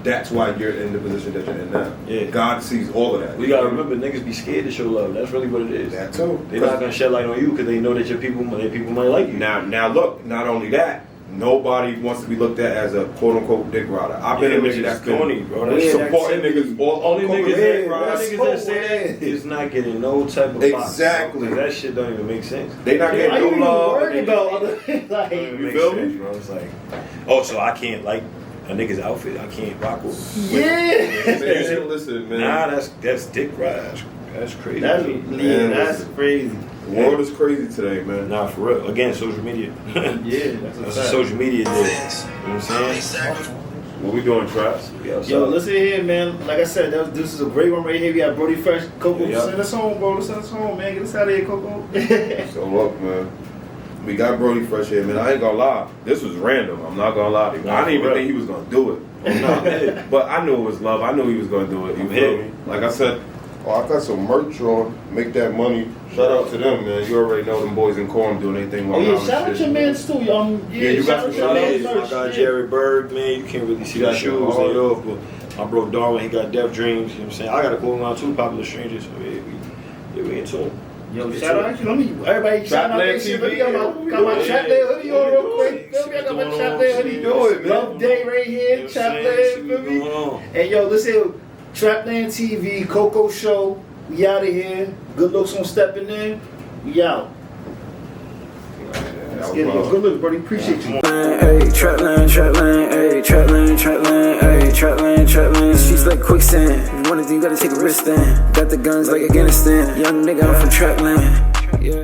That's why you're in the position that you're in now. Yeah. God sees all of that. We gotta remember, niggas be scared to show love. That's really what it is. That too. They're not gonna shed light on you because they know that their people might like you. Now look. Not only that, nobody wants to be looked at as a quote unquote dick rider. I've been a which nigga is that's been corny, bro. That's supporting niggas. Only niggas that say that. that is not getting no type of Exactly. box, bro. That shit don't even make sense. They not Why getting you no even love. worried about other It don't like? even make feel me? sense, bro. It's like, oh, so I can't like a nigga's outfit. I can't rock with. Yeah. Listen, man. Nah, that's dick ride. That's crazy. That's crazy. The world is crazy today, man. Nah, for real. Again, social media. Yeah, that's That's a a fact. social media deal. You know what I'm saying? What we doing, Traps? Yo, listen here, man. Like I said, this is a great one right here. We got Brodie Fresh. Coco, Yeah. send us home, bro. Send us home, man. Get us out of here, Coco. So look, man. We got Brodie Fresh here, man. I ain't gonna lie. This was random. I'm not gonna lie to you. I didn't even think he was gonna do it. But I knew it was love. I knew he was gonna do it. You feel me? Like I said, I got some merch on. Make that money. Shout out to them, man. You already know them boys in Corn doing anything. Oh yeah, shout out your man's too. Yeah, you got some shout out your My man's guy merch. Jerry Berg, man, you can't really see You the got shoes, your they hard. off, but my bro Darwin, he got Deaf Dreams, you know what I'm saying? I got to go around two Popular Strangers, so we into them. Yo, shout out actually. Let me everybody shout out that shit. Let me got my Yeah. Trapland hoodie on real quick. Yeah. Feel me? I got my What's Trapland going on? hoodie. Do it, man. Love day right here. You know what I'm saying? See Trapland, what's feel me? going on. And yo, listen, Trapland TV, Coco Show. We out of here. Good looks on stepping in. We out. Let's get it. Yo, good looks, buddy. Appreciate you. Hey, Trapland, ayy, Trapland, ayy, Trapland. She's like quicksand. If you wanna do, you gotta take a risk then. Got the guns like Afghanistan. Young nigga, I'm from Trapland.